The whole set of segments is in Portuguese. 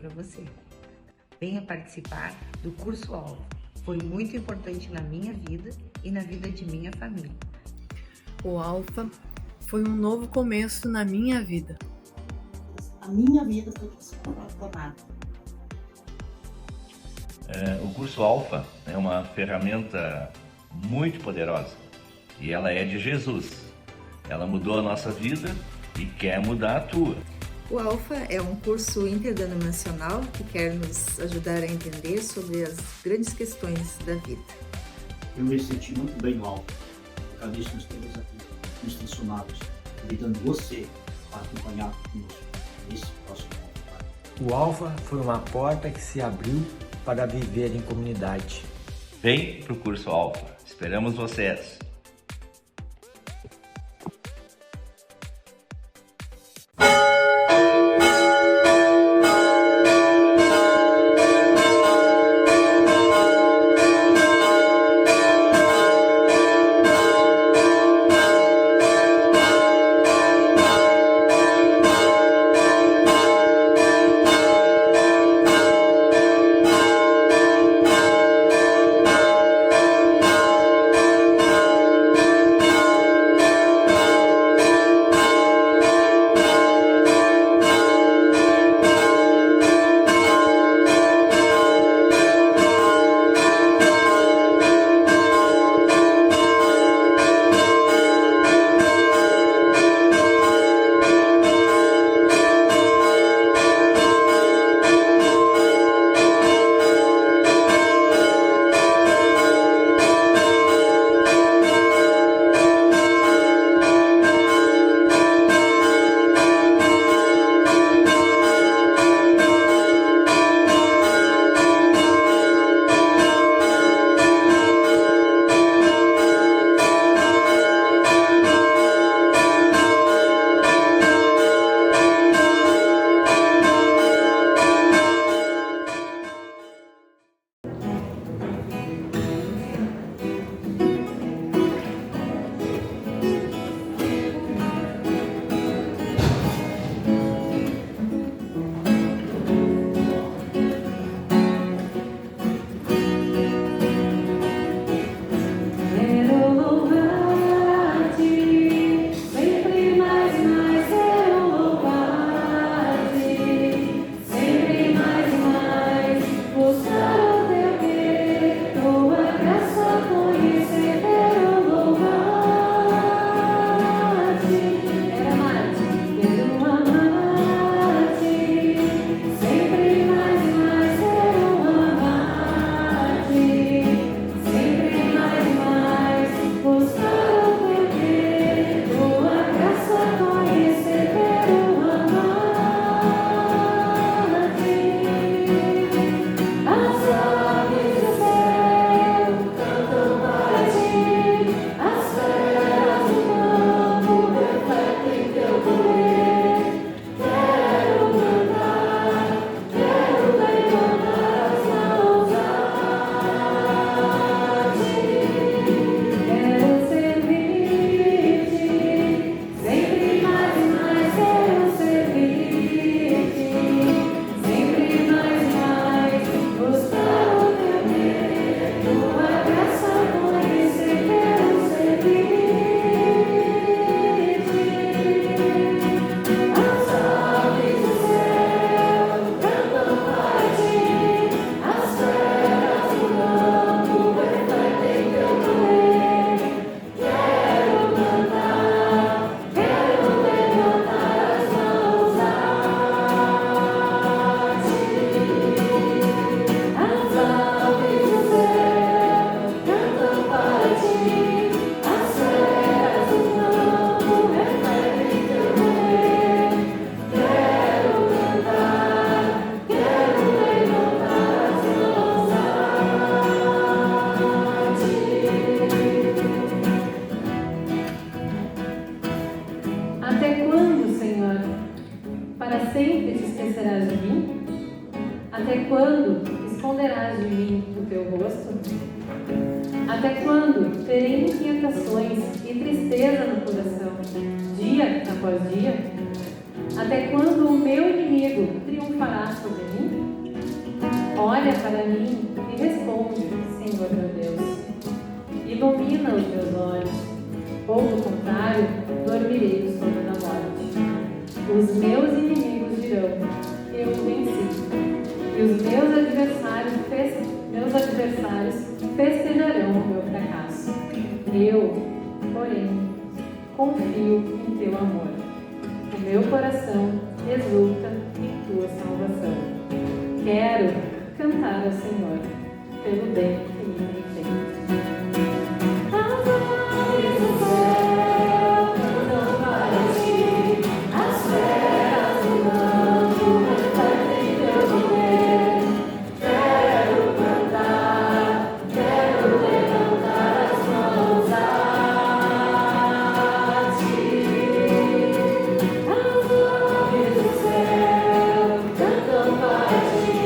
para você. Venha participar do curso Alfa. Foi muito importante na minha vida e na vida de minha família. O Alfa foi um novo começo na minha vida. A minha vida foi transformada. O curso Alfa é uma ferramenta muito poderosa e ela é de Jesus. Ela mudou a nossa vida e quer mudar a tua. O Alfa é um curso interdenominacional que quer nos ajudar a entender sobre as grandes questões da vida. Eu me senti muito bem no Alfa. Agradeço que estamos aqui, nos transformados, convidando você para acompanhar conosco nesse próximo Alfa. O Alfa foi uma porta que se abriu para viver em comunidade. Vem para o curso Alfa. Esperamos vocês! sempre te esquecerás de mim? Até quando esconderás de mim o teu rosto? Até quando terei inquietações e tristeza no coração, dia após dia? Até quando o meu inimigo triunfará sobre mim? Olha para mim e responde, Senhor meu Deus. Ilumina os meus olhos, ou do contrário, dormirei no sono da morte. Os meus inimigos dirão, eu venci. E os meus adversários festejarão o meu fracasso. Eu, porém, confio em teu amor. O meu coração exulta em tua salvação. Quero cantar ao Senhor pelo bem que me tem feito. As aves do céu cantam para ti, as feras do campo refletem teu poder. Quero cantar, quero levantar as mãos a ti. As aves do céu cantam para ti,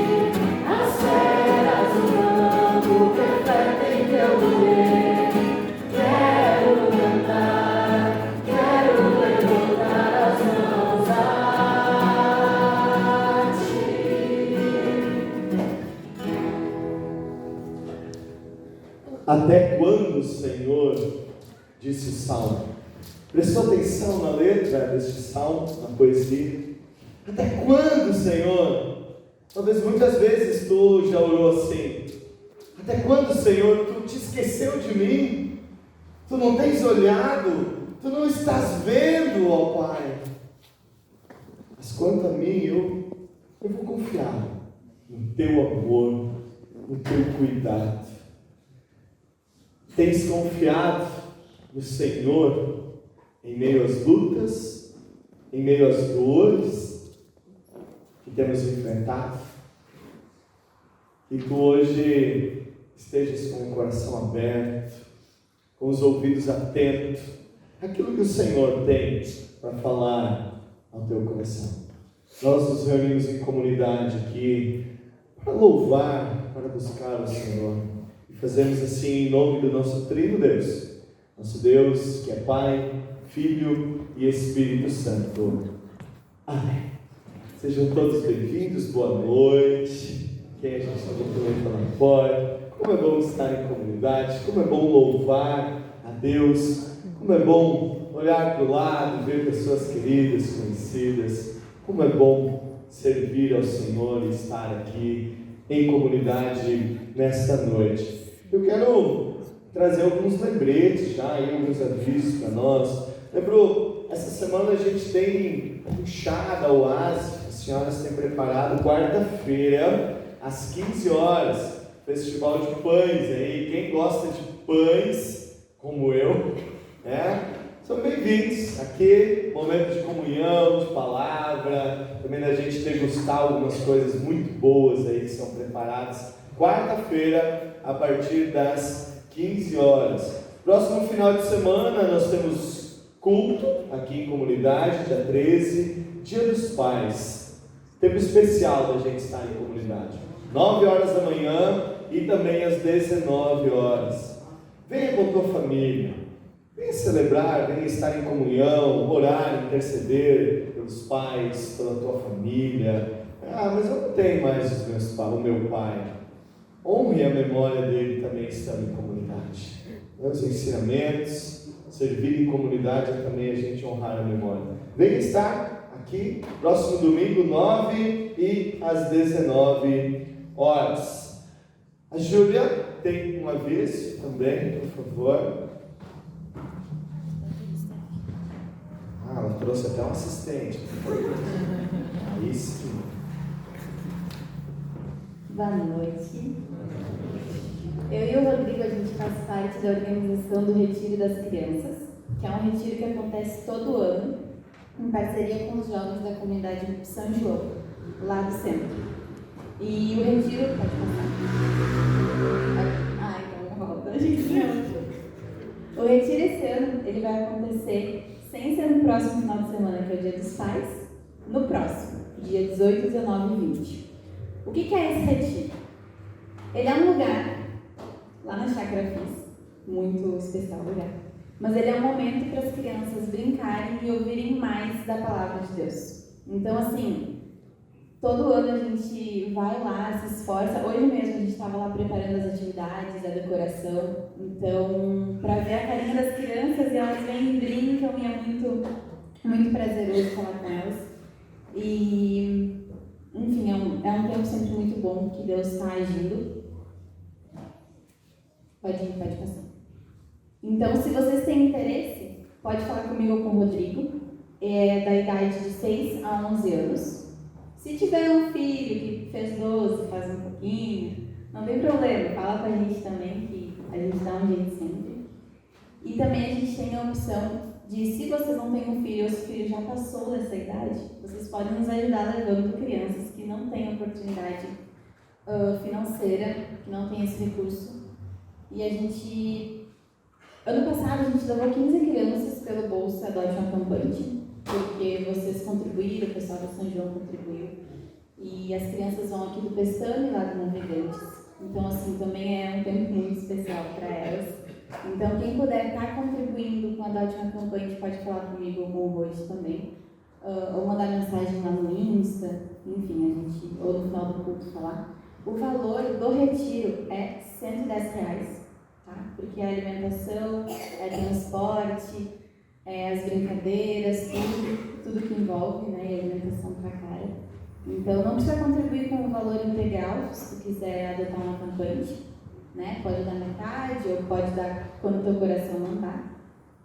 as feras do campo refletem teu poder. Quero cantar, quero levantar as mãos a ti. Até quando, Senhor, disse o Salmo? Prestou atenção na letra deste Salmo, na poesia? Até quando, Senhor? Talvez muitas vezes tu já orou assim. Até quando, Senhor, tu te esqueceu de mim? Tu não tens olhado? Tu não estás vendo, ó Pai? Mas quanto a mim, eu vou confiar no teu amor, no teu cuidado. Tens confiado no Senhor em meio às lutas, em meio às dores que temos enfrentado? Que tu hoje estejas com o coração aberto, com os ouvidos atentos, àquilo que o Senhor tem para falar ao teu coração. Nós nos reunimos em comunidade aqui para louvar, para buscar o Senhor. E fazemos assim em nome do nosso Trino Deus, nosso Deus que é Pai, Filho e Espírito Santo. Amém. Sejam todos bem-vindos, boa noite. Quem a gente está cumprimentando lá fora. Como é bom estar em comunidade, como é bom louvar a Deus, como é bom olhar para o lado, ver pessoas queridas, conhecidas, como é bom servir ao Senhor e estar aqui em comunidade nesta noite. Eu quero trazer alguns lembretes já, e alguns avisos para nós. Lembrou, essa semana a gente tem um chá da Oásis, as senhoras têm preparado quarta-feira, às 15 horas, festival de pães aí. Quem gosta de pães, como eu, são bem-vindos aqui, momento de comunhão, de palavra, também da gente degustar algumas coisas muito boas aí que são preparadas. Quarta-feira, a partir das 15 horas. Próximo final de semana nós temos culto aqui em comunidade, dia 13, Dia dos Pais. Tempo especial da gente estar em comunidade. 9 horas da manhã e também às 19 horas. Venha com a tua família. Venha celebrar, venha estar em comunhão, orar, interceder pelos pais, pela tua família. Mas eu não tenho mais os meus pais, o meu pai. Honre a memória dele também estando em comunidade. Os ensinamentos, servir em comunidade é também a gente honrar a memória. Venha estar aqui, próximo domingo, 9 e às 19 horas. A Júlia tem um aviso também, por favor. Ela trouxe até um assistente. Aí sim. Boa noite. Eu e o Rodrigo, a gente faz parte da organização do Retiro das Crianças, que é um retiro que acontece todo ano, em parceria com os jovens da comunidade de São João, lá do centro. E o retiro... Pode passar. Então volta, a gente não. O retiro esse ano, ele vai acontecer, sem ser no próximo final de semana, que é o Dia dos Pais, no próximo, dia 18, 19 e 20. O que é esse retiro? Ele é um lugar, lá na Chácara Fis, muito especial lugar, mas ele é um momento para as crianças brincarem e ouvirem mais da Palavra de Deus. Então, assim, todo ano a gente vai lá, se esforça. Hoje mesmo a gente estava lá preparando as atividades, a decoração. Então, para ver a carinha das crianças, e elas vêm e brincam, e é muito prazeroso falar com elas. E, enfim, é um tempo sempre muito bom que Deus está agindo. Pode passar. Então, se vocês têm interesse, pode falar comigo ou com o Rodrigo, da idade de 6 a 11 anos. Se tiver um filho que fez 12, faz um pouquinho, não tem problema, fala com a gente também, que a gente dá um jeito sempre. E também a gente tem a opção de, se vocês não têm um filho ou se o filho já passou dessa idade, vocês podem nos ajudar levando crianças que não têm oportunidade financeira, que não têm esse recurso. E a gente, ano passado, a gente levou 15 crianças pelo Bolsa Adote uma Campante, porque vocês contribuíram, o pessoal da São João contribuiu. E as crianças vão aqui do Pestano e lá do Navegantes. Então, assim, também é um tempo muito especial para elas. Então, quem puder estar contribuindo com a Adote uma Campante, pode falar comigo ou com o Rose também. Ou mandar mensagem lá no Insta, enfim, a gente, ou no final do culto falar. O valor do retiro é R$110, tá? Porque é alimentação, é transporte, as brincadeiras, tudo que envolve, né? E alimentação pra cara. Então, não precisa contribuir com o valor integral, se tu quiser adotar uma campante, né? Pode dar metade ou pode dar quando teu coração mandar.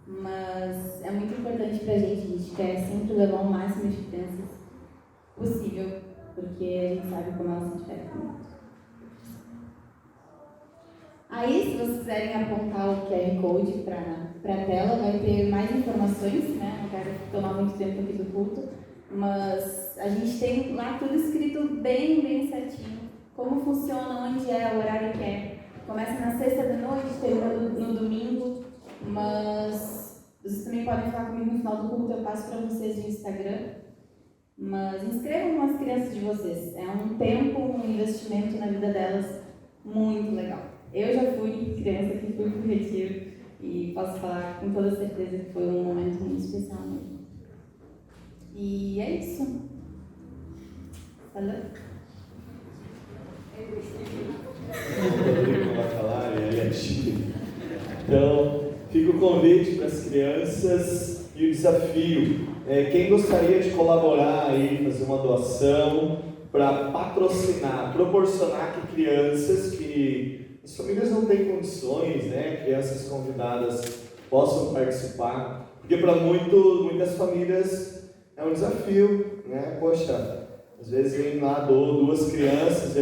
Mas é muito importante pra gente, a gente quer sempre levar o máximo de crianças possível, porque a gente sabe como elas se divertem. Aí, se vocês quiserem apontar o QR Code para a tela, vai ter mais informações, né? Não quero tomar muito tempo aqui do culto, mas a gente tem lá tudo escrito bem certinho. Como funciona, onde é, o horário que é. Começa na sexta de noite, termina no domingo, mas vocês também podem falar comigo no final do culto, eu passo para vocês no Instagram. Mas inscrevam as crianças de vocês. É um tempo, um investimento na vida delas muito legal. Eu já fui criança que fui pro retiro e posso falar com toda certeza que foi um momento muito especial mesmo. E é isso. Falou? O Rodrigo vai falar e ele é chique. Então, fica o convite para as crianças e o desafio. Quem gostaria de colaborar aí, fazer uma doação para patrocinar, proporcionar que crianças que as famílias não têm condições, né? Crianças convidadas possam participar, porque para muitas famílias é um desafio, né? Poxa, às vezes vem lá, dou 2 crianças,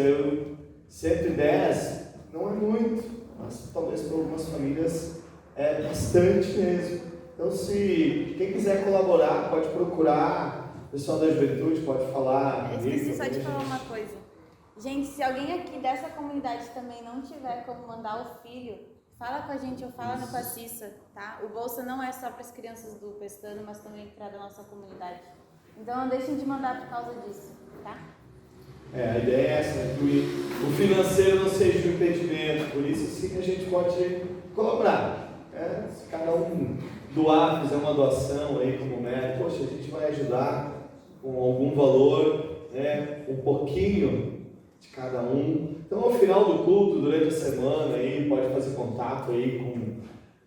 110 não é muito, mas talvez para algumas famílias é bastante mesmo. Então, se quem quiser colaborar, pode procurar, o pessoal da juventude pode falar. Eu esqueci só de falar uma coisa. Gente, se alguém aqui dessa comunidade também não tiver como mandar o filho, fala com a gente ou fala no Passissa, tá? O Bolsa não é só para as crianças do Pestano, mas também para a nossa comunidade. Então não deixem de mandar por causa disso, tá? A ideia é essa, né? Que o financeiro não seja um impedimento, por isso sim a gente pode colaborar. Se cada um doar, fizer uma doação aí como médico, poxa, a gente vai ajudar com algum valor, né? Um pouquinho de cada um. Então, ao final do culto, durante a semana, aí, pode fazer contato aí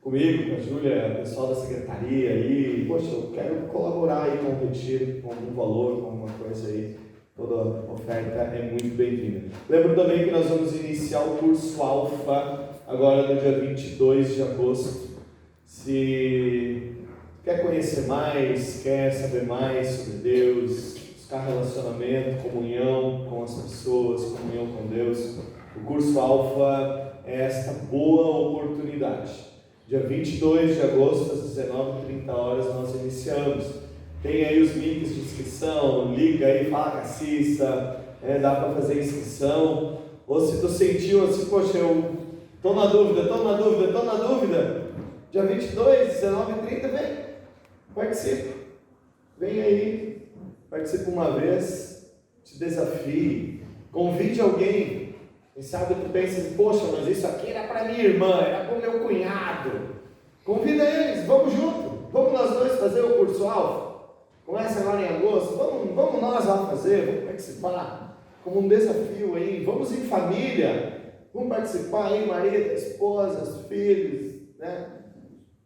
comigo, com a Júlia, o pessoal da secretaria aí. Poxa, eu quero colaborar aí com o retiro, com algum valor, com alguma coisa aí. Toda oferta é muito bem-vinda. Lembro também que nós vamos iniciar o curso Alfa agora no dia 22 de agosto. Se quer conhecer mais, quer saber mais sobre Deus, buscar relacionamento, comunhão com as pessoas, comunhão com Deus, o curso Alfa é esta boa oportunidade. Dia 22 de agosto, às 19h30 nós iniciamos. Tem aí os links de inscrição, liga aí, fala com a Cissa, dá para fazer inscrição. Ou se tu sentiu assim, poxa, eu estou na dúvida, dia 22, 19h30, vem, participa. Vem aí, participa uma vez, te desafie, convide alguém. Quem sabe tu pensa, poxa, mas isso aqui era para minha irmã, era para o meu cunhado. Convida eles, vamos junto, vamos nós dois fazer o curso Alfa. Começa agora em agosto, vamos nós lá fazer, vamos participar, como um desafio aí, vamos em família, vamos participar aí, marido, esposas, filhos, né?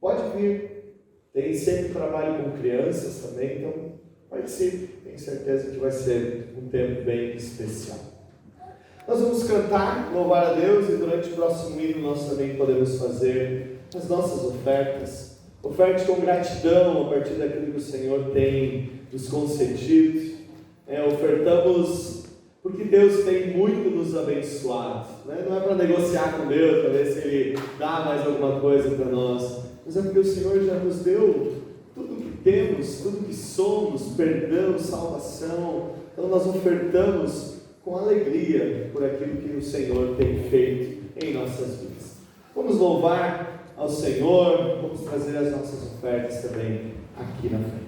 Pode vir, tem sempre trabalho com crianças também, então participe, tenho certeza que vai ser um tempo bem especial. Nós vamos cantar, louvar a Deus, e durante o próximo hino nós também podemos fazer as nossas ofertas. Oferte com gratidão a partir daquilo que o Senhor tem nos concedido. Ofertamos porque Deus tem muito nos abençoado. Não é para negociar com Deus, para ver se Ele dá mais alguma coisa para nós, mas é porque o Senhor já nos deu tudo o que temos, tudo o que somos, perdão, salvação. Então nós ofertamos com alegria por aquilo que o Senhor tem feito em nossas vidas. Vamos louvar ao Senhor, vamos trazer as nossas ofertas também aqui na frente.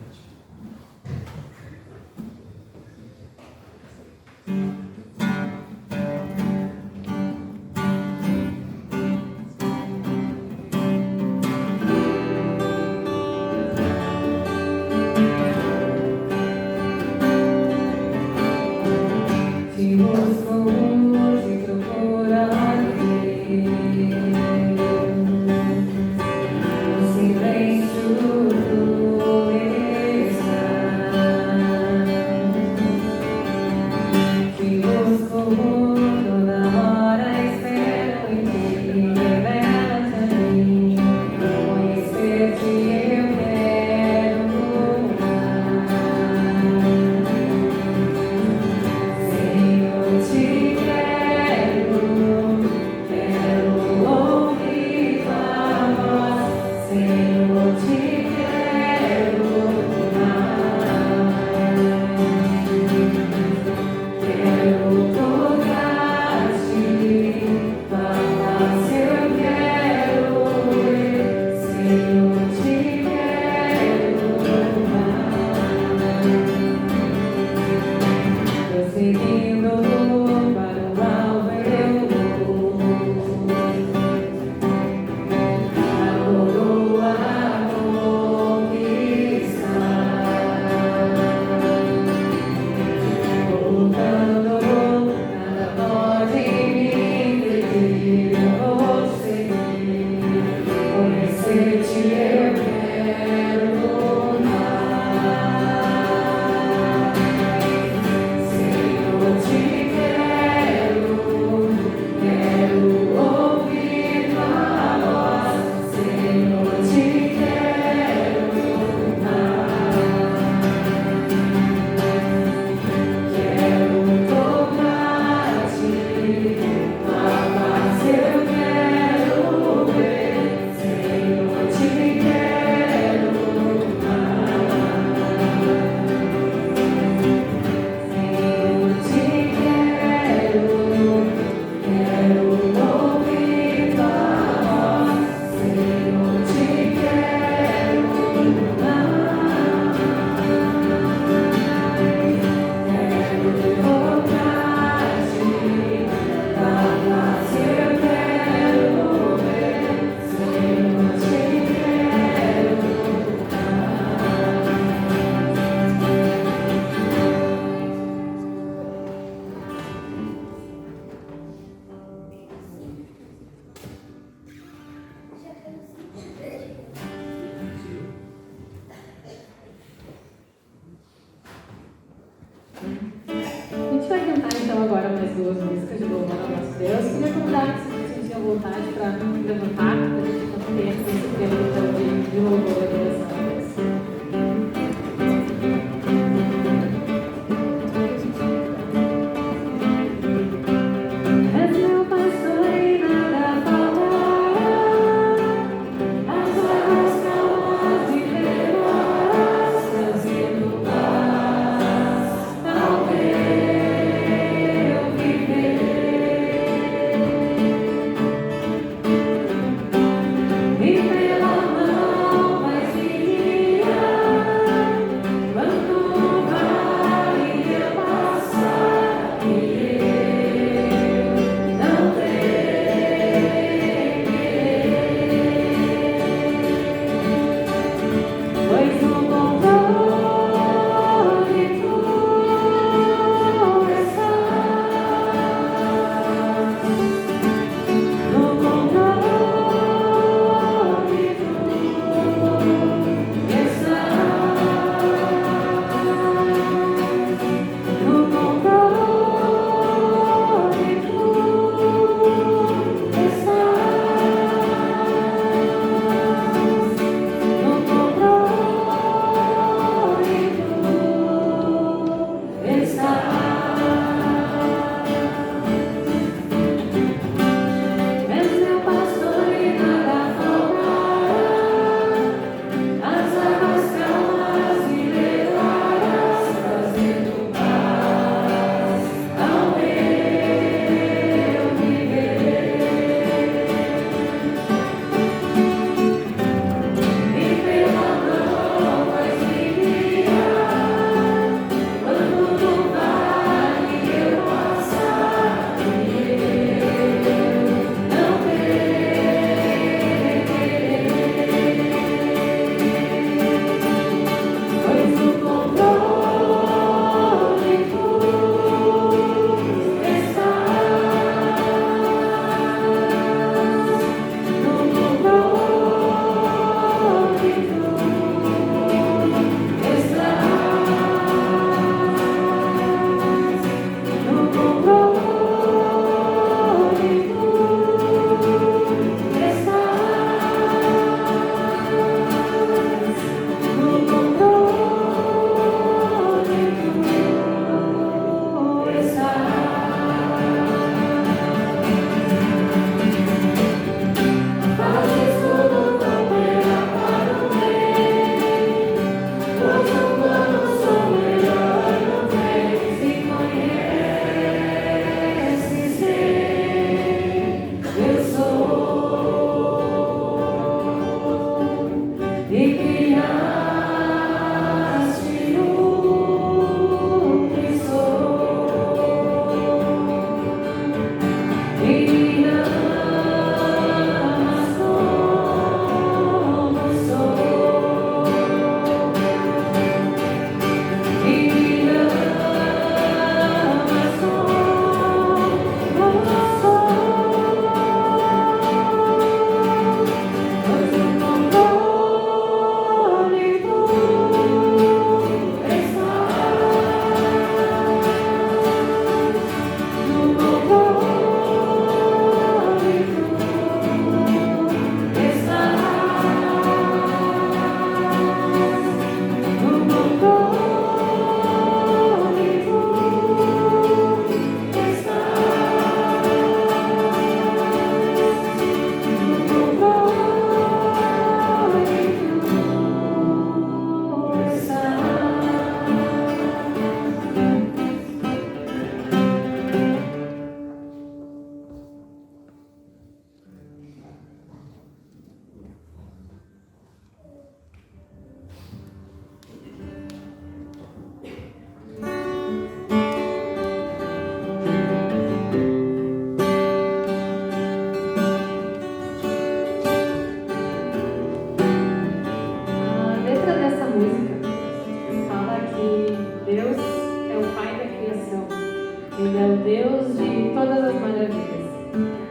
E pela mão vai vir.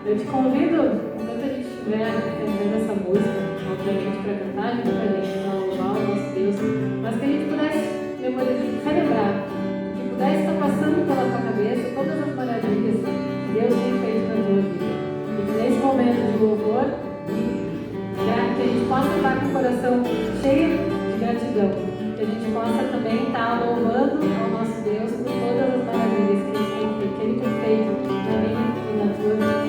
Eu te convido, enquanto a gente estiver entendendo essa música, obviamente para cantar junto com a gente, para louvar o nosso Deus, mas que a gente pudesse celebrar, que pudesse estar passando pela tua cabeça todas as maravilhas que Deus tem feito na tua vida. E que nesse momento de louvor, que a gente possa estar com o coração cheio de gratidão, que a gente possa também estar louvando ao nosso Deus por todas as maravilhas que Ele tem feito na minha e na tua vida.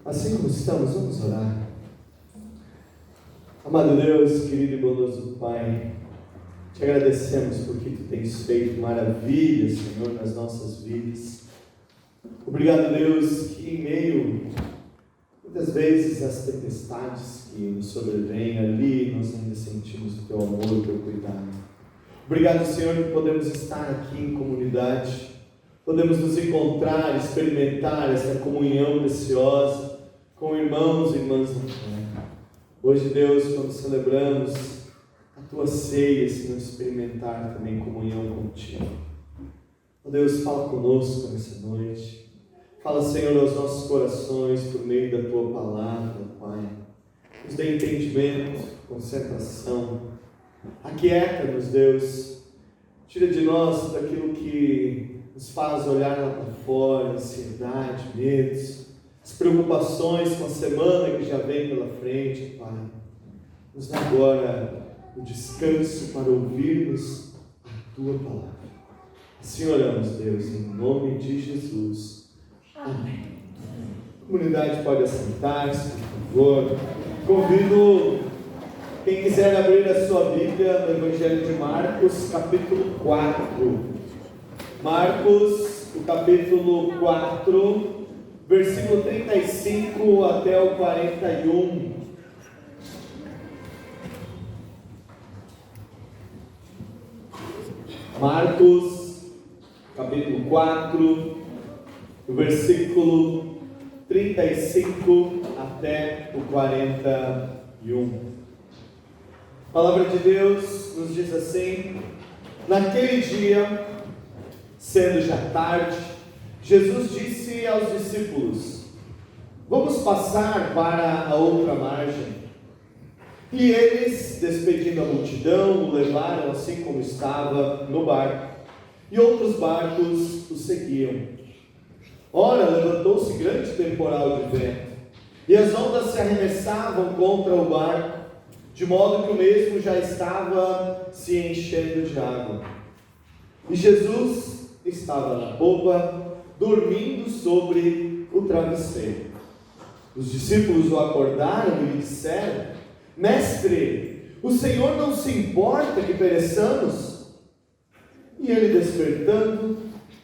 Assim como estamos, vamos orar. Amado Deus, querido e bondoso Pai, te agradecemos porque Tu tens feito maravilhas, Senhor, nas nossas vidas. Obrigado, Deus, que em meio, muitas vezes, às tempestades que nos sobrevêm, ali nós ainda sentimos o Teu amor, o Teu cuidado. Obrigado, Senhor, que podemos estar aqui em comunidade, podemos nos encontrar, experimentar essa comunhão preciosa com irmãos e irmãs da fé. Hoje, Deus, quando celebramos a Tua ceia, Senhor, experimentar também comunhão contigo. Ó Deus, fala conosco nessa noite. Fala, Senhor, aos nossos corações por meio da Tua palavra, Pai. Nos dê entendimento, concentração. Aquieta-nos, Deus. Tira de nós daquilo que nos faz olhar lá para fora, ansiedade, medos, as preocupações com a semana que já vem pela frente, Pai. Nos dá agora o descanso para ouvirmos a Tua palavra. Assim oramos, Deus, em nome de Jesus. Amém. A comunidade pode assentar-se, por favor. Convido quem quiser abrir a sua Bíblia no Evangelho de Marcos, capítulo 4. Marcos, o capítulo 4, versículo 35 até o 41. Marcos, capítulo 4, versículo 35 até o 41. A palavra de Deus nos diz assim: naquele dia, sendo já tarde, Jesus disse aos discípulos: vamos passar para a outra margem. E eles, despedindo a multidão, o levaram assim como estava no barco, e outros barcos o seguiam. Ora, levantou-se grande temporal de vento, e as ondas se arremessavam contra o barco, de modo que o mesmo já estava se enchendo de água. E Jesus estava na popa, dormindo sobre o travesseiro. Os discípulos o acordaram e lhe disseram: Mestre, o Senhor não se importa que pereçamos? E ele, despertando,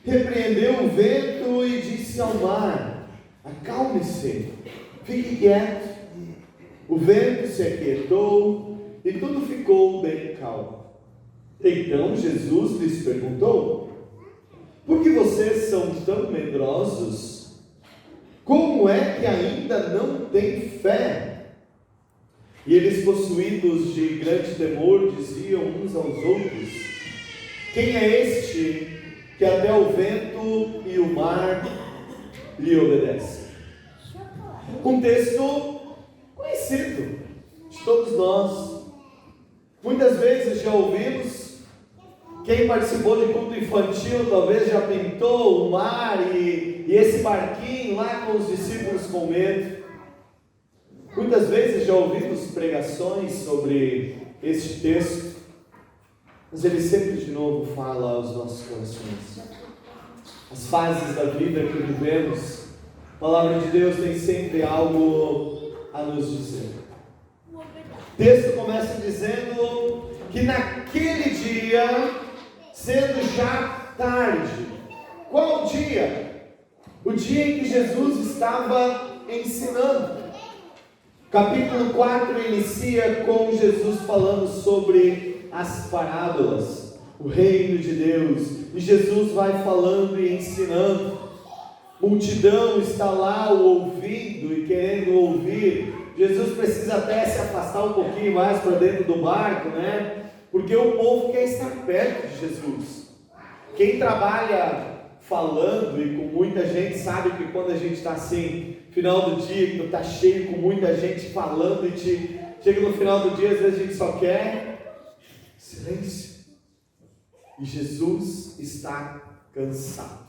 repreendeu o vento e disse ao mar: acalme-se, fique quieto. O vento se aquietou e tudo ficou bem calmo. Então Jesus lhes perguntou: por que vocês são tão medrosos? Como é que ainda não têm fé? E eles, possuídos de grande temor, diziam uns aos outros: quem é este que até o vento e o mar lhe obedecem? Um texto conhecido de todos nós. Muitas vezes já ouvimos. Quem participou de culto infantil talvez já pintou o mar e esse barquinho lá com os discípulos com medo. Muitas vezes já ouvimos pregações sobre este texto, mas ele sempre de novo fala aos nossos corações. As fases da vida que vivemos, a palavra de Deus tem sempre algo a nos dizer. O texto começa dizendo que naquele dia, sendo já tarde. Qual o dia? O dia em que Jesus estava ensinando. Capítulo 4 inicia com Jesus falando sobre as parábolas, o reino de Deus, e Jesus vai falando e ensinando. Multidão está lá ouvindo e querendo ouvir. Jesus precisa até se afastar um pouquinho mais para dentro do barco, né? Porque o povo quer estar perto de Jesus. Quem trabalha falando e com muita gente sabe que quando a gente está assim, final do dia, que está cheio com muita gente falando e chega no final do dia, às vezes a gente só quer silêncio. E Jesus está cansado.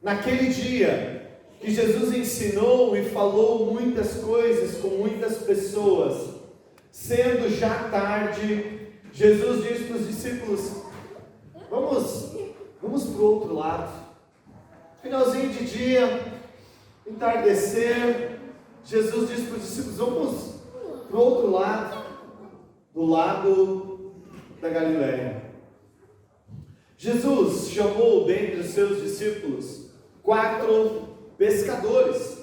Naquele dia que Jesus ensinou e falou muitas coisas com muitas pessoas, sendo já tarde, Jesus disse para os discípulos: vamos para o outro lado. Finalzinho de dia, entardecer, Jesus disse para os discípulos: vamos para o outro lado, do lado da Galileia. Jesus chamou dentre os seus discípulos 4 pescadores.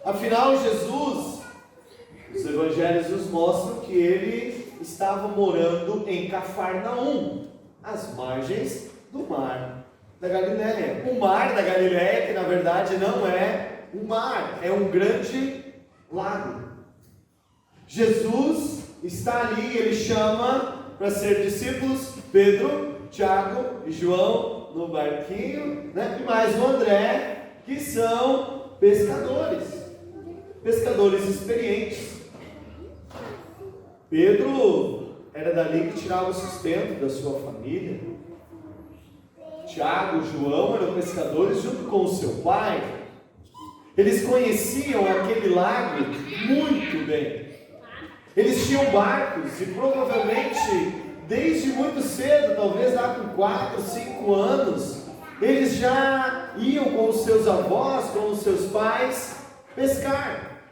Afinal, Jesus, os evangelhos nos mostram que ele estava morando em Cafarnaum, às margens do mar da Galileia. O mar da Galileia, que na verdade não é um mar, é um grande lago. Jesus está ali, ele chama para ser discípulos Pedro, Tiago e João no barquinho, né? E mais o André, que são pescadores experientes. Pedro era dali que tirava o sustento da sua família. Tiago e João eram pescadores junto com o seu pai. Eles conheciam aquele lago muito bem. Eles tinham barcos e provavelmente desde muito cedo, talvez lá com 4, 5 anos, eles já iam com os seus avós, com os seus pais, pescar.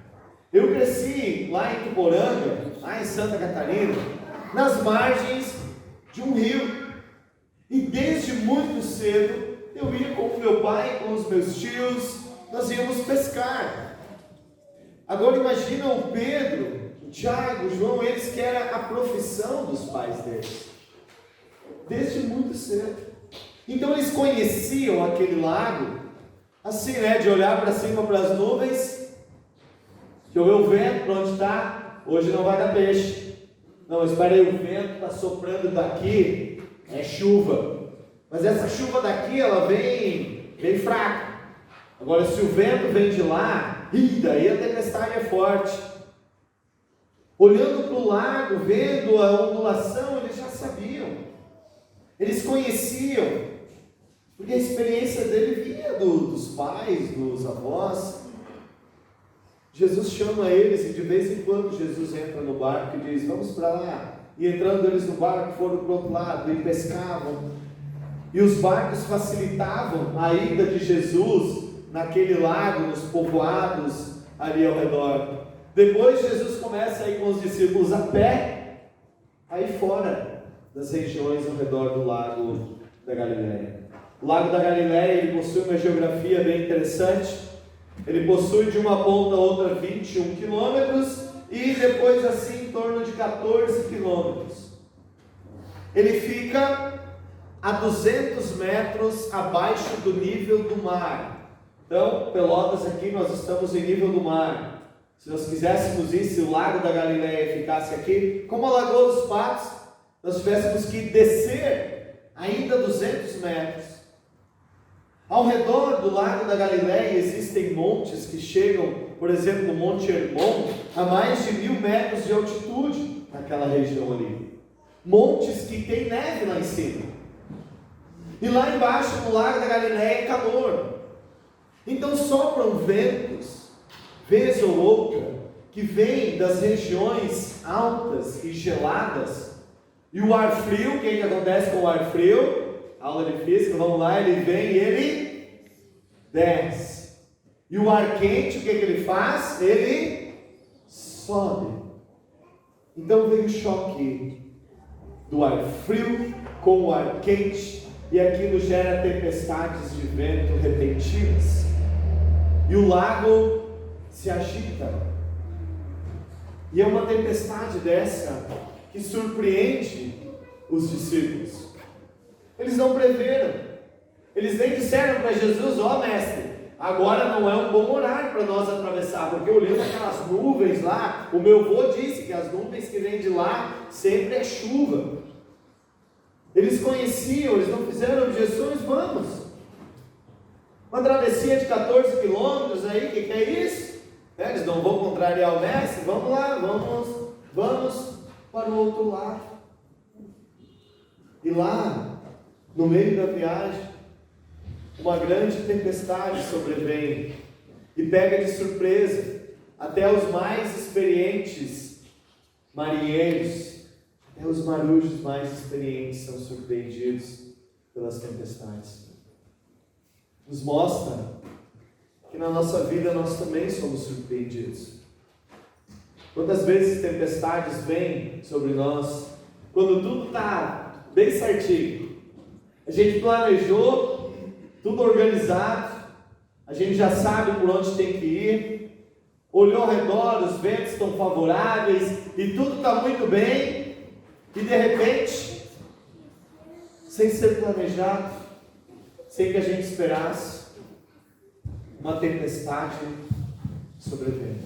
Eu cresci lá em Tuporanga, lá em Santa Catarina, nas margens de um rio. E desde muito cedo, eu ia com o meu pai, com os meus tios, nós íamos pescar. Agora imagina o Pedro, o Tiago, o João, eles que era a profissão dos pais deles. Desde muito cedo. Então eles conheciam aquele lago, assim, né, de olhar para cima para as nuvens, que eu ver o vento, para onde está, hoje não vai dar peixe. Não, espera aí, o vento está soprando daqui, é chuva. Mas essa chuva daqui, ela vem fraca. Agora, se o vento vem de lá, daí a tempestade é forte. Olhando para o lago, vendo a ondulação, eles já sabiam. Eles conheciam, porque a experiência dele vinha dos pais, dos avós. Jesus chama eles e de vez em quando Jesus entra no barco e diz, vamos para lá. E entrando eles no barco, foram para o outro lado e pescavam. E os barcos facilitavam a ida de Jesus naquele lago, nos povoados ali ao redor. Depois Jesus começa a ir com os discípulos a pé, aí fora das regiões ao redor do lago da Galileia. O lago da Galileia, ele possui uma geografia bem interessante. Ele possui de uma ponta a outra 21 quilômetros e depois assim em torno de 14 quilômetros. Ele fica a 200 metros abaixo do nível do mar. Então, Pelotas aqui nós estamos em nível do mar. Se nós quiséssemos ir, se o lago da Galileia ficasse aqui, como a Lagoa dos Patos, nós tivéssemos que descer ainda 200 metros. Ao redor do lago da Galileia existem montes que chegam, por exemplo, o Monte Hermon, a mais de 1000 metros de altitude naquela região ali. Montes que tem neve lá em cima. E lá embaixo, no lago da Galileia, é calor. Então sopram ventos, vez ou outra, que vêm das regiões altas e geladas. E o ar frio, o que acontece com o ar frio? Aula de física, vamos lá, ele vem e ele desce. E o ar quente, o que ele faz? Ele sobe. Então vem o choque do ar frio com o ar quente, e aquilo gera tempestades de vento repentinas. E o lago se agita. E é uma tempestade dessa que surpreende os discípulos. Eles não preveram. Eles nem disseram para Jesus, mestre, agora não é um bom horário para nós atravessar, porque olhando aquelas nuvens lá, o meu avô disse que as nuvens que vêm de lá sempre é chuva. Eles conheciam, eles não fizeram objeções, vamos. Uma travessia de 14 quilômetros aí, o que é isso? Eles não vão contrariar o mestre, vamos lá, vamos para o outro lado. E lá, no meio da viagem, uma grande tempestade sobrevém e pega de surpresa até os mais experientes marinheiros, até os marujos mais experientes são surpreendidos pelas tempestades. Nos mostra que na nossa vida nós também somos surpreendidos. Quantas vezes tempestades vêm sobre nós, quando tudo está bem certinho, a gente planejou, tudo organizado, a gente já sabe por onde tem que ir, olhou ao redor, os ventos estão favoráveis e tudo está muito bem, e de repente, sem ser planejado, sem que a gente esperasse, uma tempestade sobrevém.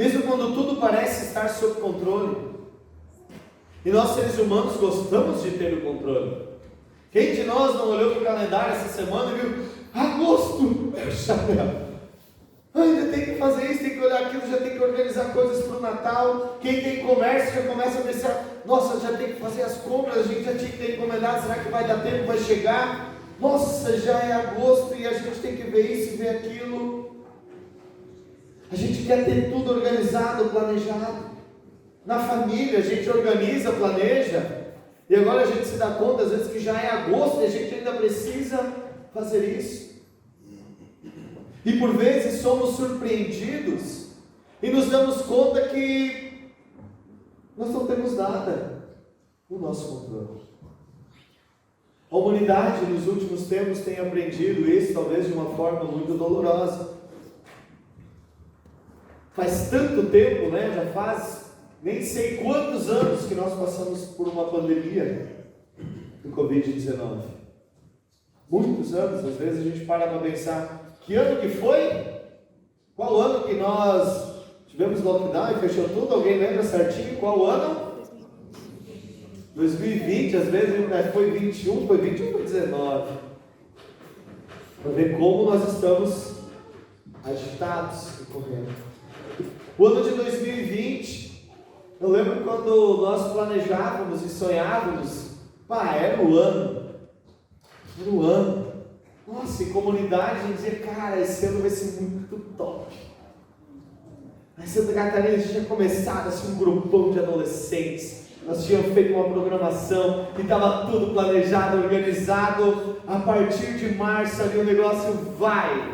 mesmo quando tudo parece estar sob controle. E nós, seres humanos, gostamos de ter o controle. Quem de nós não olhou para o calendário essa semana e viu, agosto, ainda tem que fazer isso, tem que olhar aquilo, já tem que organizar coisas para o Natal. Quem tem comércio já começa a pensar, nossa, já tem que fazer as compras, a gente já tinha que ter encomendado, será que vai dar tempo, vai chegar? Nossa, já é agosto e a gente tem que ver isso e ver aquilo. A gente quer ter tudo organizado, planejado. Na família a gente organiza, planeja, e agora a gente se dá conta às vezes que já é agosto e a gente ainda precisa fazer isso. E por vezes somos surpreendidos e nos damos conta que nós não temos nada no nosso controle. A humanidade nos últimos tempos tem aprendido isso, talvez de uma forma muito dolorosa. Faz tanto tempo, né? Já faz nem sei quantos anos que nós passamos por uma pandemia do Covid-19. Muitos anos, às vezes a gente para pensar, que ano que foi? Qual ano que nós tivemos lockdown e fechou tudo? Alguém lembra certinho qual ano? 2020, às vezes foi 21, foi 19. Para ver como nós estamos agitados e correndo. O ano de 2020, eu lembro quando nós planejávamos e sonhávamos, era o ano. Era o ano. Nossa, em comunidade a gente dizia, cara, esse ano vai ser muito top. Em Santa Catarina a gente tinha começado assim, um grupão de adolescentes. Nós tínhamos feito uma programação e estava tudo planejado, organizado. A partir de março ali o negócio vai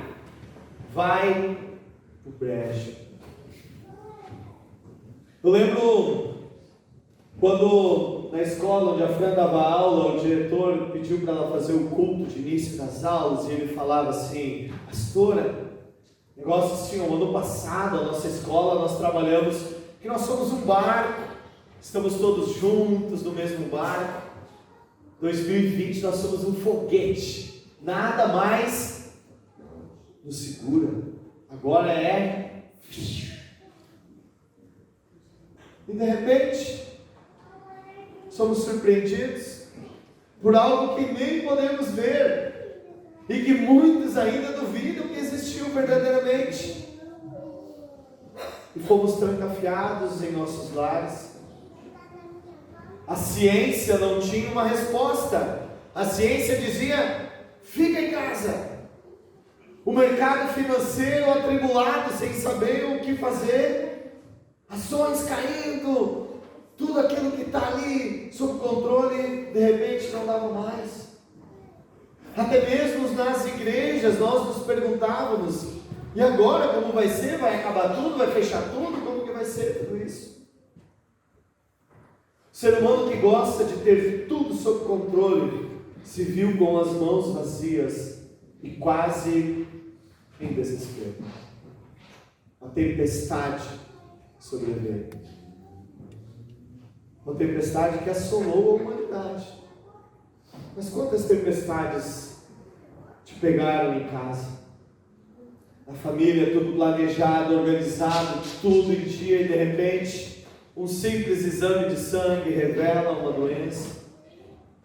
pro brejo. Eu lembro quando na escola onde a Fran dava aula, o diretor pediu para ela fazer o culto de início das aulas e ele falava assim, pastora, negócio assim, o ano passado, a nossa escola, nós trabalhamos, que nós somos um barco, estamos todos juntos no mesmo barco. 2020 nós somos um foguete, nada mais nos segura, agora é... E de repente, somos surpreendidos por algo que nem podemos ver e que muitos ainda duvidam que existiu verdadeiramente. E fomos trancafiados em nossos lares. A ciência não tinha uma resposta. A ciência dizia, fica em casa. O mercado financeiro atribulado, sem saber o que fazer. Ações caindo, tudo aquilo que está ali sob controle, de repente não dava mais. Até mesmo nas igrejas nós nos perguntávamos, e agora como vai ser? Vai acabar tudo? Vai fechar tudo? Como que vai ser tudo isso? O ser humano que gosta de ter tudo sob controle, se viu com as mãos vazias e quase em desespero. A tempestade sobreveio. Uma tempestade que assolou a humanidade. Mas quantas tempestades te pegaram em casa? A família, tudo planejado, organizado, tudo em dia, e de repente, um simples exame de sangue revela uma doença.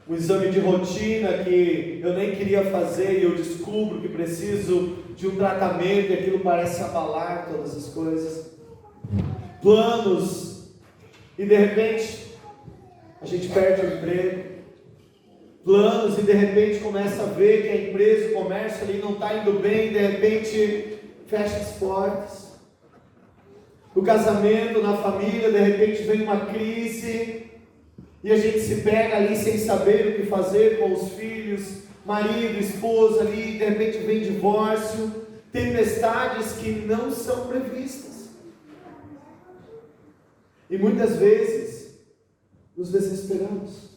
Um exame de rotina que eu nem queria fazer e eu descubro que preciso de um tratamento e aquilo parece abalar todas as coisas. Planos, e de repente a gente perde o emprego. Planos, e de repente começa a ver que a empresa, o comércio ali não está indo bem, de repente fecha as portas. O casamento, na família, de repente vem uma crise e a gente se pega ali sem saber o que fazer com os filhos, marido, esposa ali, de repente vem divórcio, tempestades que não são previstas. E muitas vezes nos desesperamos.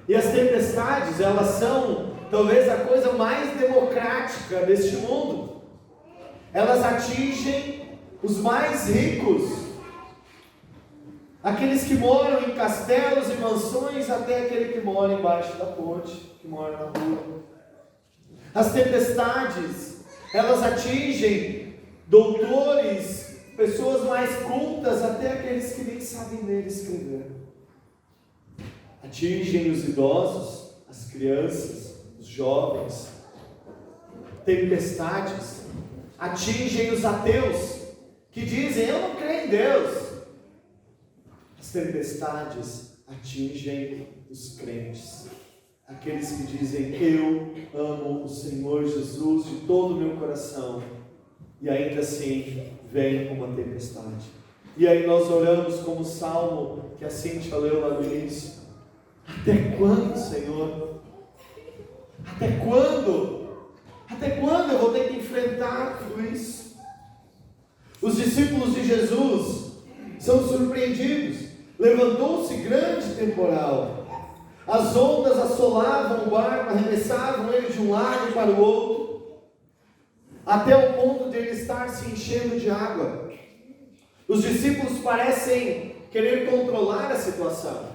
E as tempestades, elas são talvez a coisa mais democrática deste mundo. Elas atingem os mais ricos, aqueles que moram em castelos e mansões, até aquele que mora embaixo da ponte, que mora na rua. As tempestades, elas atingem doutores pessoas mais cultas, até aqueles que nem sabem ler e escrever. Atingem os idosos, as crianças, os jovens. Tempestades atingem os ateus, que dizem, eu não creio em Deus. As tempestades atingem os crentes, aqueles que dizem, eu amo o Senhor Jesus de todo o meu coração, e ainda assim vem uma tempestade. E aí nós oramos como o salmo que a Cíntia leu lá no início. Até quando, Senhor? Até quando? Até quando eu vou ter que enfrentar tudo isso? Os discípulos de Jesus são surpreendidos. Levantou-se grande temporal. As ondas assolavam o barco, arremessavam ele de um lado para o outro, até o ponto de ele estar se enchendo de água. Os discípulos parecem querer controlar a situação.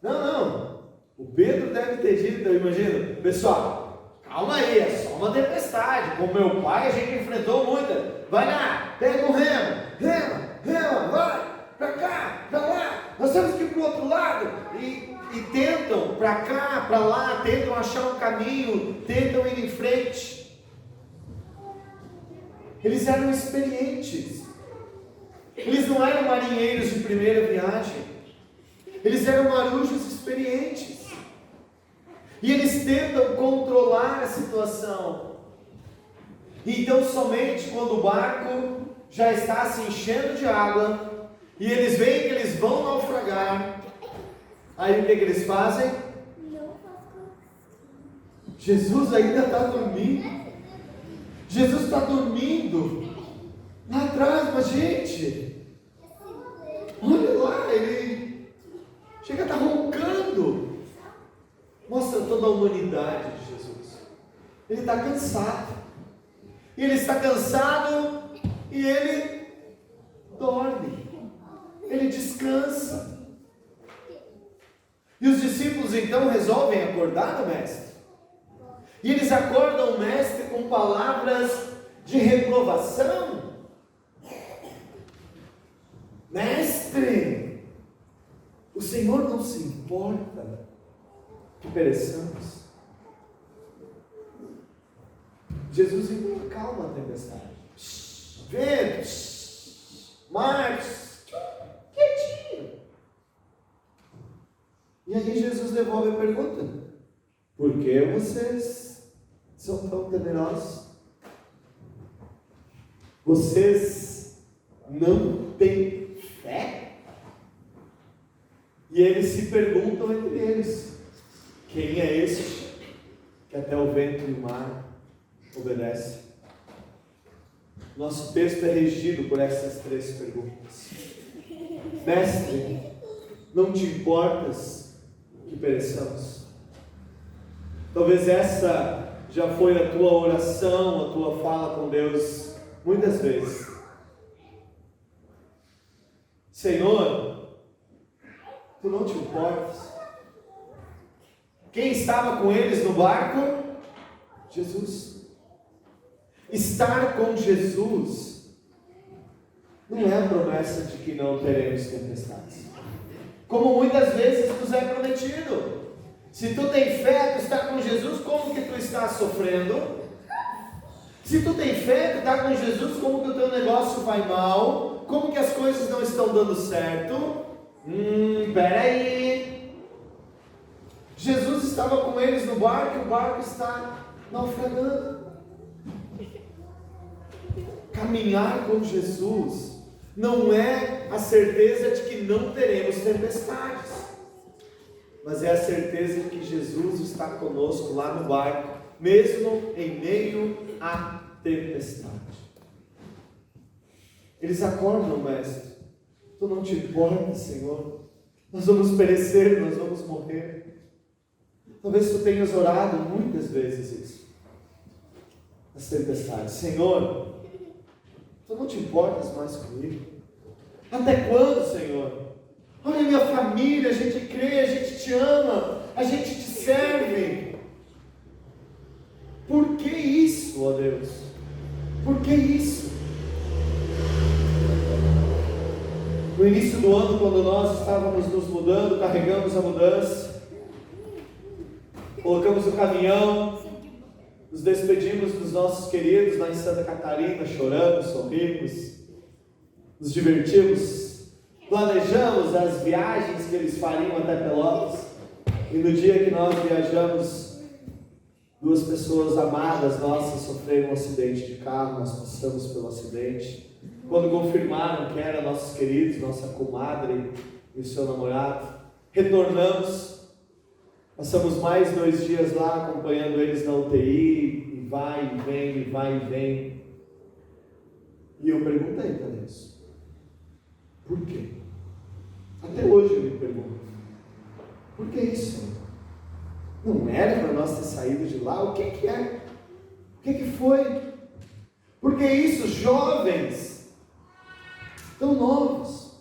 Não. O Pedro deve ter dito, eu imagino, pessoal, calma aí, é só uma tempestade. Com meu pai a gente enfrentou muita. Vai lá, pega o rema, vai, pra cá, pra lá. Nós temos que ir pro outro lado. E tentam, pra cá, pra lá, tentam achar um caminho, tentam ir em frente. Eles eram experientes. Eles não eram marinheiros de primeira viagem. Eles eram marujos experientes. E eles tentam controlar a situação. Então, somente quando o barco já está se enchendo de água, e eles veem que eles vão naufragar, aí o que eles fazem? Jesus ainda está dormindo. Jesus está dormindo lá atrás, mas gente, olha lá, ele chega a estar roncando. Mostra toda a humanidade de Jesus. Ele está cansado. E ele está cansado e ele dorme. Ele descansa. E os discípulos então resolvem acordar o mestre. E eles acordam o mestre com palavras de reprovação. Mestre, o Senhor não se importa que pereçamos. Jesus então acalma a tempestade. Vento, mar, quietinho. E aí Jesus devolve a pergunta: por que vocês são tão temerosos? Vocês não têm fé? E eles se perguntam entre eles: quem é este que até o vento e o mar obedece? Nosso texto é regido por essas três perguntas. Mestre, não te importas que pereçamos? Talvez essa já foi a tua oração, a tua fala com Deus muitas vezes. Senhor, tu não te importas? Quem estava com eles no barco? Jesus. Estar com Jesus não é a promessa de que não teremos tempestades, como muitas vezes nos é prometido. Se tu tem fé, tu está com Jesus, como que tu está sofrendo? Se tu tem fé, tu está com Jesus, como que o teu negócio vai mal? Como que as coisas não estão dando certo? Peraí. Jesus estava com eles no barco, e o barco está naufragando. Caminhar com Jesus não é a certeza de que não teremos tempestades, mas é a certeza de que Jesus está conosco lá no barco, mesmo em meio à tempestade. Eles acordam, mestre. Tu não te importas, Senhor? Nós vamos perecer, nós vamos morrer. Talvez tu tenhas orado muitas vezes isso, as tempestades. Senhor, tu não te importas mais comigo? Até quando, Senhor? Olha a minha família, a gente crê, a gente te ama, a gente te serve. Por que isso, ó Deus? Por que isso? No início do ano, quando nós estávamos nos mudando, carregamos a mudança, colocamos o caminhão, nos despedimos dos nossos queridos lá em Santa Catarina, choramos, sorrimos, nos divertimos, planejamos as viagens que eles fariam até Pelotas. E no dia que nós viajamos, 2 pessoas amadas nossas sofreram um acidente de carro, nós passamos pelo acidente. Quando confirmaram que eram nossos queridos, nossa comadre e o seu namorado, retornamos, passamos mais 2 dias lá acompanhando eles na UTI, e vai e vem, e vai e vem. E eu perguntei para Deus, por quê? Até hoje eu me pergunto, por que isso, Senhor? Não era para nós ter saído de lá? O que é? O que foi? Por que isso, jovens, tão novos,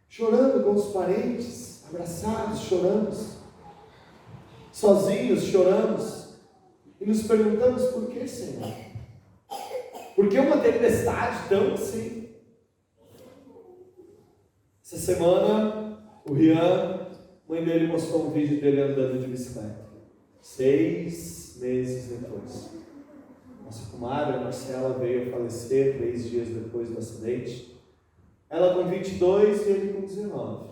chorando com os parentes, abraçados, choramos, sozinhos, choramos, e nos perguntamos por que, Senhor? Por que uma tempestade tão assim? Essa semana, o Rian, mãe dele postou um vídeo dele andando de bicicleta. 6 meses depois. Nossa comadre, a Marcela, veio a falecer 3 dias depois do acidente. Ela com 22 e ele com 19.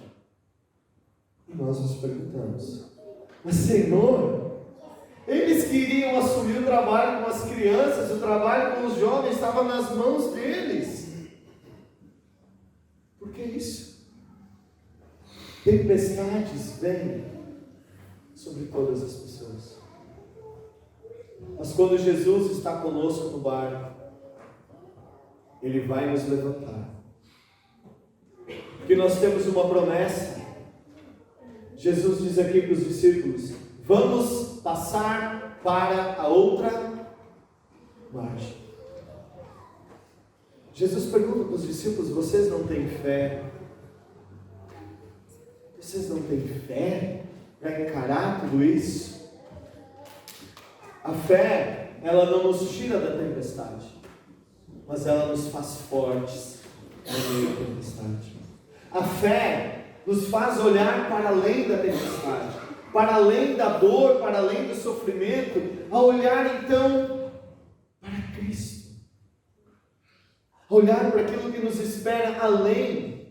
E nós nos perguntamos, mas Senhor, eles queriam assumir o trabalho com as crianças, o trabalho com os jovens estava nas mãos deles. Por que isso? Tempestades vêm sobre todas as pessoas. Mas quando Jesus está conosco no barco, Ele vai nos levantar. Porque nós temos uma promessa. Jesus diz aqui para os discípulos, vamos passar para a outra margem. Jesus pergunta para os discípulos, vocês não têm fé? Vocês não têm fé para encarar tudo isso? A fé, ela não nos tira da tempestade, mas ela nos faz fortes no meio da tempestade. A fé nos faz olhar para além da tempestade, para além da dor, para além do sofrimento, a olhar então para Cristo, a olhar para aquilo que nos espera além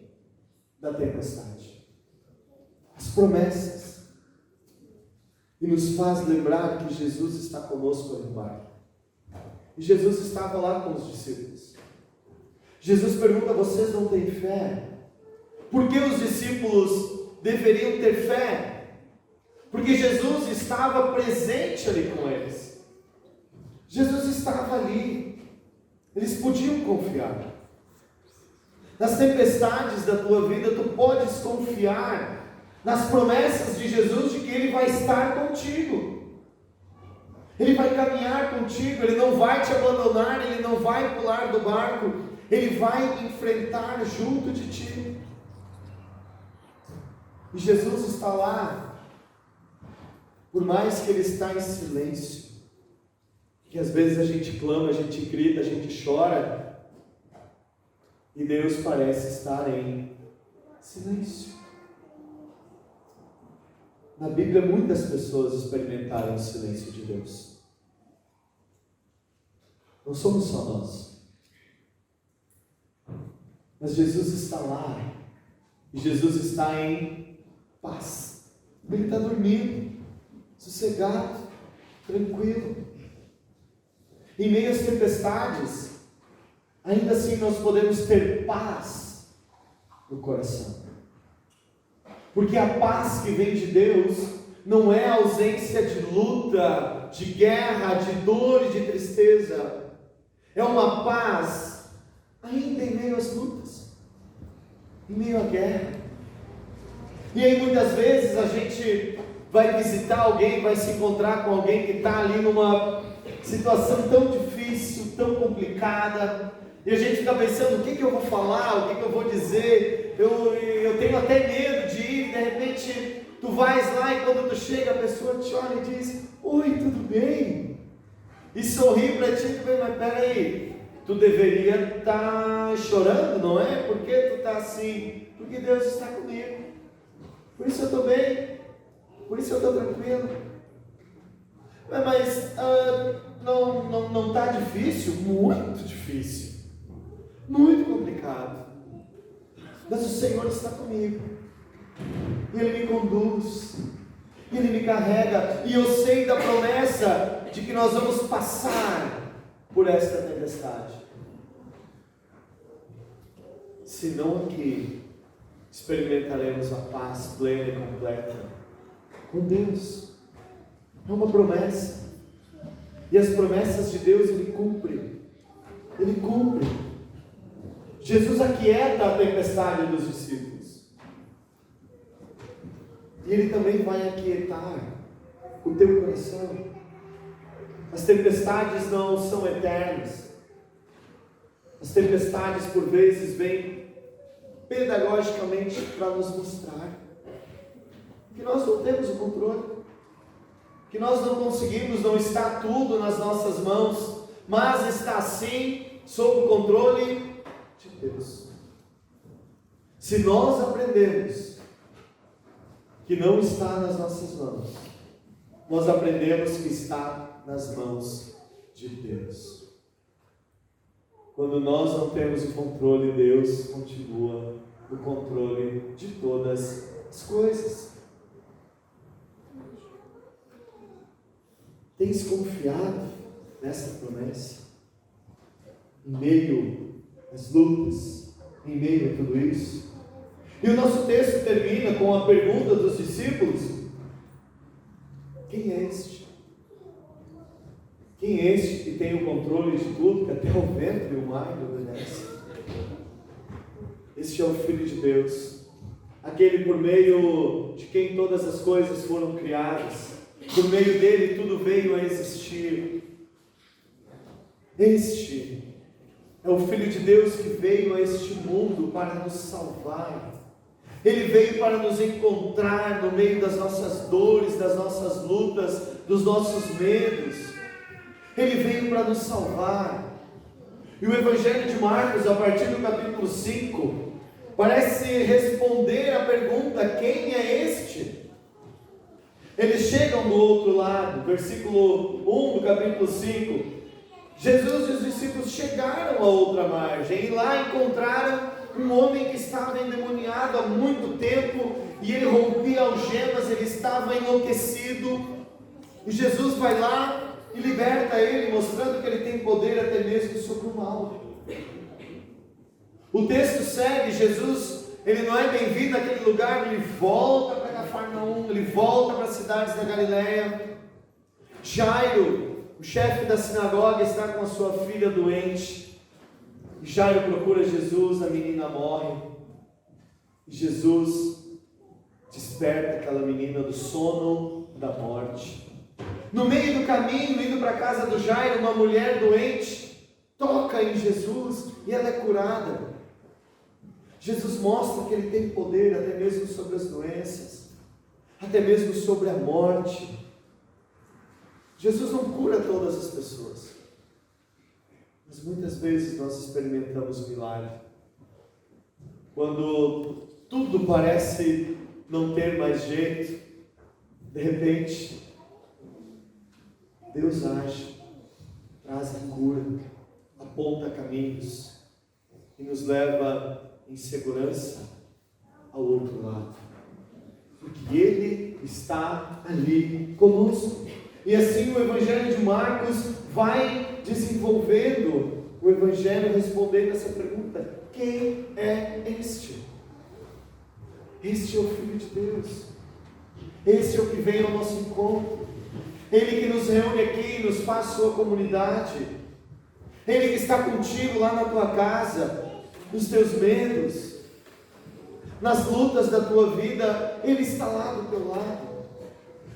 da tempestade. As promessas, e nos faz lembrar que Jesus está conosco no barco. E Jesus estava lá com os discípulos. Jesus pergunta, vocês não têm fé? Por que os discípulos deveriam ter fé? Porque Jesus estava presente ali com eles. Jesus estava ali. Eles podiam confiar. Nas tempestades da tua vida, tu podes confiar nas promessas de Jesus de que Ele vai estar contigo. Ele vai caminhar contigo, Ele não vai te abandonar, Ele não vai pular do barco, Ele vai enfrentar junto de ti. E Jesus está lá, por mais que Ele está em silêncio, que às vezes a gente clama, a gente grita, a gente chora, e Deus parece estar em silêncio. Na Bíblia, muitas pessoas experimentaram o silêncio de Deus. Não somos só nós. Mas Jesus está lá. E Jesus está em paz. Ele está dormindo, sossegado, tranquilo. Em meio às tempestades, ainda assim nós podemos ter paz no coração. Porque a paz que vem de Deus não é a ausência de luta, de guerra, de dor e de tristeza. É uma paz ainda em meio às lutas, em meio à guerra. E aí muitas vezes a gente vai visitar alguém, vai se encontrar com alguém que está ali numa situação tão difícil, tão complicada, e a gente fica pensando, o que eu vou falar, o que eu vou dizer, eu tenho até medo de ir, de repente tu vais lá e quando tu chega a pessoa te olha e diz, oi, tudo bem? E sorri para ti, mas peraí, tu deveria estar chorando, não é? Por que tu está assim? Porque Deus está comigo. Por isso eu estou bem. Por isso eu estou tranquilo. Mas não está difícil? Muito difícil. Muito complicado. Mas o Senhor está comigo. E Ele me conduz. E Ele me carrega. E eu sei da promessa de que nós vamos passar por esta tempestade. Se não aqui, experimentaremos a paz plena e completa com Deus. É uma promessa. E as promessas de Deus Ele cumpre. Ele cumpre. Jesus aquieta a tempestade dos discípulos. E Ele também vai aquietar o teu coração. As tempestades não são eternas. As tempestades por vezes vêm pedagogicamente para nos mostrar que nós não temos o controle, que nós não conseguimos, não está tudo nas nossas mãos, mas está sim sob o controle de Deus. Se nós aprendemos que não está nas nossas mãos, nós aprendemos que está nas mãos de Deus. Quando nós não temos o controle, Deus continua o controle de todas as coisas. Tens confiado nessa promessa? Em meio às lutas, em meio a tudo isso? E o nosso texto termina com a pergunta dos discípulos: quem é este? Quem é este que tem o controle de tudo, que até o vento e o mar lhe obedecem? Este é o Filho de Deus, aquele por meio de quem todas as coisas foram criadas, por meio dele tudo veio a existir. Este é o Filho de Deus que veio a este mundo para nos salvar. Ele veio para nos encontrar no meio das nossas dores, das nossas lutas, dos nossos medos. Ele veio para nos salvar. E o Evangelho de Marcos, a partir do capítulo 5, parece responder a pergunta: quem é este? Eles chegam do outro lado, versículo 1 do capítulo 5. Jesus e os discípulos chegaram à outra margem e lá encontraram um homem que estava endemoniado há muito tempo, e ele rompia algemas, ele estava enlouquecido. E Jesus vai lá e liberta ele, mostrando que ele tem poder até mesmo sobre o mal. O texto segue. Jesus, ele não é bem-vindo àquele lugar, ele volta para Cafarnaum, ele volta para as cidades da Galileia. Jairo, o chefe da sinagoga, está com a sua filha doente. E Jairo procura Jesus, a menina morre. E Jesus desperta aquela menina do sono da morte. No meio do caminho, indo para a casa do Jairo, uma mulher doente toca em Jesus e ela é curada. Jesus mostra que ele tem poder até mesmo sobre as doenças, até mesmo sobre a morte. Jesus não cura todas as pessoas, mas muitas vezes nós experimentamos milagre. Quando tudo parece não ter mais jeito, de repente Deus age, traz a cura, aponta caminhos e nos leva em segurança ao outro lado, porque Ele está ali conosco. E assim o Evangelho de Marcos vai desenvolvendo o Evangelho, respondendo essa pergunta: quem é este? Este é o Filho de Deus, este é o que vem ao nosso encontro, Ele que nos reúne aqui e nos faz sua comunidade, Ele que está contigo lá na tua casa, nos teus medos, nas lutas da tua vida. Ele está lá do teu lado.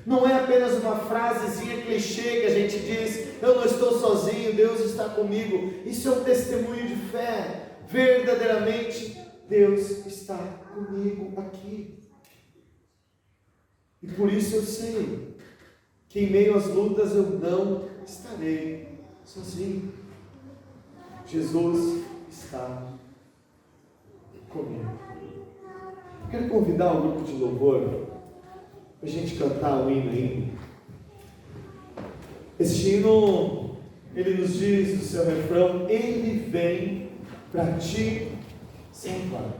Não é apenas uma frasezinha clichê que a gente diz: eu não estou sozinho, Deus está comigo. Isso é um testemunho de fé. Verdadeiramente, Deus está comigo aqui. E por isso eu sei que em meio às lutas eu não estarei sozinho. Jesus está comigo. Quero convidar o grupo de louvor para a gente cantar o hino ainda. Este hino, ele nos diz no seu refrão: Ele vem para ti salvar.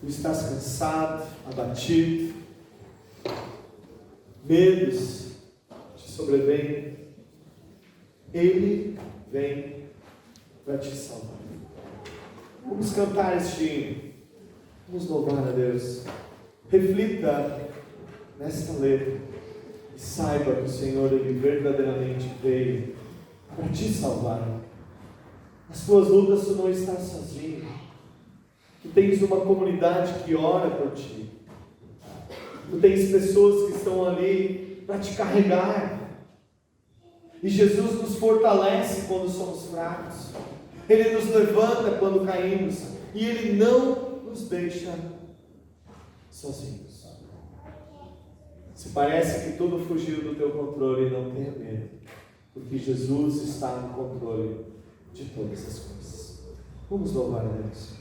Tu estás cansado, abatido, medos te sobrevêm. Ele vem para te salvar. Vamos cantar este hino. Vamos louvar a Deus. Reflita nesta letra e saiba que o Senhor, Ele verdadeiramente veio para te salvar. Nas tuas lutas tu não estás sozinho. Tu tens uma comunidade que ora por ti. Tu tens pessoas que estão ali para te carregar. E Jesus nos fortalece quando somos fracos. Ele nos levanta quando caímos. E Ele não nos deixa sozinhos. Se parece que tudo fugiu do teu controle, não tenha medo, porque Jesus está no controle de todas as coisas. Vamos louvar a Deus.